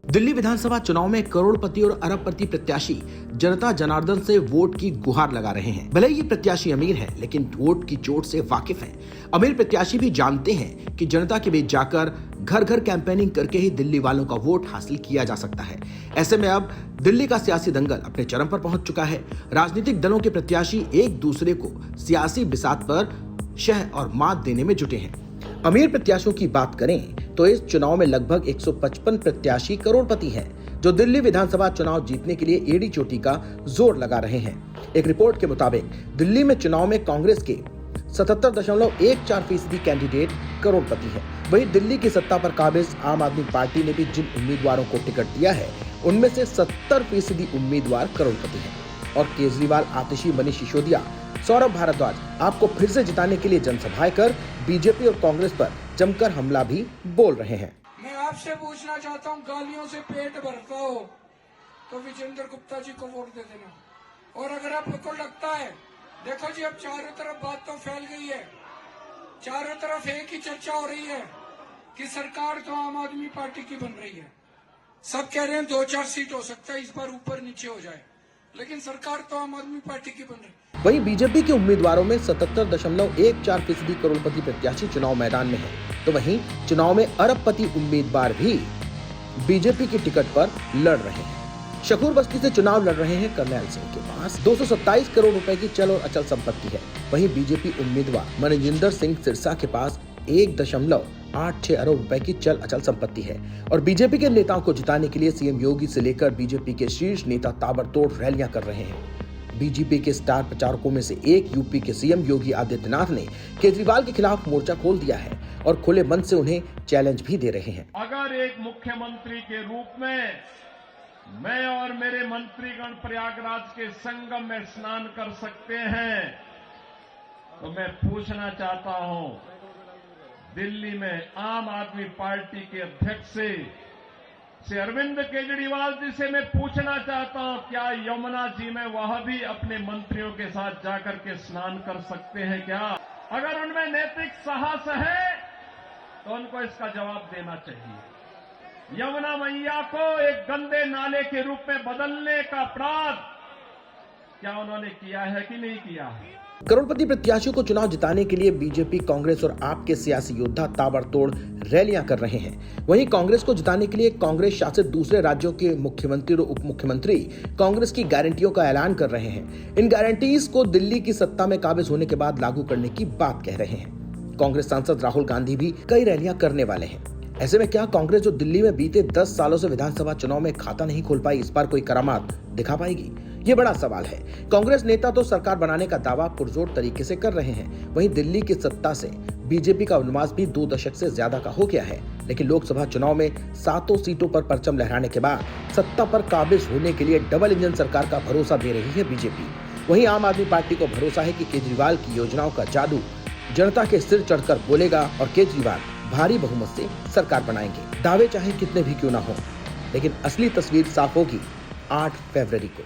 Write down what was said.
दिल्ली विधानसभा चुनाव में करोड़पति और अरबपति प्रत्याशी जनता जनार्दन से वोट की गुहार लगा रहे हैं। भले ही ये प्रत्याशी अमीर हैं, लेकिन वोट की चोट से वाकिफ हैं। अमीर प्रत्याशी भी जानते हैं कि जनता के बीच जाकर घर घर कैंपेनिंग करके ही दिल्ली वालों का वोट हासिल किया जा सकता है। ऐसे में अब दिल्ली का सियासी दंगल अपने चरम पर पहुंच चुका है। राजनीतिक दलों के प्रत्याशी एक दूसरे को सियासी बिसात पर शह और मात देने में जुटे हैं। अमीर प्रत्याशियों की बात करें तो इस चुनाव में लगभग 155 प्रत्याशी करोड़पति हैं, जो दिल्ली विधानसभा चुनाव जीतने के लिए एड़ी चोटी का जोर लगा रहे हैं। एक रिपोर्ट के मुताबिक दिल्ली में चुनाव में कांग्रेस के 77.14% कैंडिडेट करोड़पति हैं। वहीं दिल्ली की सत्ता पर काबिज आम आदमी पार्टी ने भी जिन उम्मीदवारों को टिकट दिया है, उनमें से 70% उम्मीदवार करोड़पति हैं। और केजरीवाल, आतिशी, मनीष सिसोदिया, सौरभ भारद्वाज आपको फिर से जिताने के लिए जनसभाएं कर बीजेपी और कांग्रेस पर जमकर हमला भी बोल रहे हैं। मैं आपसे पूछना चाहता हूं, गालियों से पेट भरता हो तो विजेंद्र गुप्ता जी को वोट दे देना। और अगर आपको लगता है, देखो जी, अब चारों तरफ बात तो फैल गई है, चारों तरफ एक ही चर्चा हो रही है कि सरकार तो आम आदमी पार्टी की बन रही है। सब कह रहे हैं 2-4 सीट हो सकता है इस बार ऊपर नीचे हो जाए, लेकिन सरकार तो आम आदमी पार्टी की बन रही है। वहीं बीजेपी के उम्मीदवारों में 77.14% करोड़पति प्रत्याशी चुनाव मैदान में हैं, तो वहीं चुनाव में अरबपति उम्मीदवार भी बीजेपी की टिकट पर लड़ रहे हैं। शकूर बस्ती से चुनाव लड़ रहे हैं करनैल सिंह के पास 227 करोड़ रुपए की चल और अचल संपत्ति है। वहीं बीजेपी उम्मीदवार मनजिंदर सिंह सिरसा के पास 1.86 अरब रुपए की चल अचल संपत्ति है। और बीजेपी के नेताओं को जिताने के लिए सीएम योगी से लेकर बीजेपी के शीर्ष नेता ताबड़तोड़ रैलियां कर रहे हैं। बीजेपी के स्टार प्रचारकों में से एक यूपी के सीएम योगी आदित्यनाथ ने केजरीवाल के खिलाफ मोर्चा खोल दिया है और खुले मन से उन्हें चैलेंज भी दे रहे हैं। अगर एक मुख्यमंत्री के रूप में मैं और मेरे मंत्रीगण प्रयागराज के संगम में स्नान कर सकते हैं, तो मैं पूछना चाहता हूं, दिल्ली में आम आदमी पार्टी के अध्यक्ष से अरविंद केजरीवाल जी से मैं पूछना चाहता हूं, क्या यमुना जी में वह भी अपने मंत्रियों के साथ जाकर के स्नान कर सकते हैं क्या? अगर उनमें नैतिक साहस है तो उनको इसका जवाब देना चाहिए। यमुना मैया को एक गंदे नाले के रूप में बदलने का अपराध क्या उन्होंने किया है कि नहीं किया है? करोड़पति प्रत्याशियों को चुनाव जिताने के लिए बीजेपी, कांग्रेस और आप के सियासी योद्धा ताबड़तोड़ रैलियां कर रहे हैं। वहीं कांग्रेस को जिताने के लिए कांग्रेस शासित दूसरे राज्यों के मुख्यमंत्री और उप मुख्यमंत्री कांग्रेस की गारंटियों का ऐलान कर रहे हैं। इन गारंटीज को दिल्ली की सत्ता में काबिज होने के बाद लागू करने की बात कह रहे हैं। कांग्रेस सांसद राहुल गांधी भी कई रैलियां करने वाले हैं। ऐसे में क्या कांग्रेस, जो दिल्ली में बीते 10 सालों से विधानसभा चुनाव में खाता नहीं खोल पाई, इस बार कोई करामात दिखा पाएगी? ये बड़ा सवाल है। कांग्रेस नेता तो सरकार बनाने का दावा पुरजोर तरीके से कर रहे हैं। वहीं दिल्ली की सत्ता से बीजेपी का वनवास भी 2 दशक से ज्यादा का हो गया है। लेकिन लोकसभा चुनाव में 7 सीटों पर परचम लहराने के बाद सत्ता पर काबिज होने के लिए डबल इंजन सरकार का भरोसा दे रही है बीजेपी। वहीं आम आदमी पार्टी को भरोसा है कि केजरीवाल की योजनाओं का जादू जनता के सिर चढ़कर बोलेगा और केजरीवाल भारी बहुमत से सरकार बनाएंगे। दावे चाहे कितने भी क्यों ना हो, लेकिन असली तस्वीर साफ होगी 8 फरवरी को।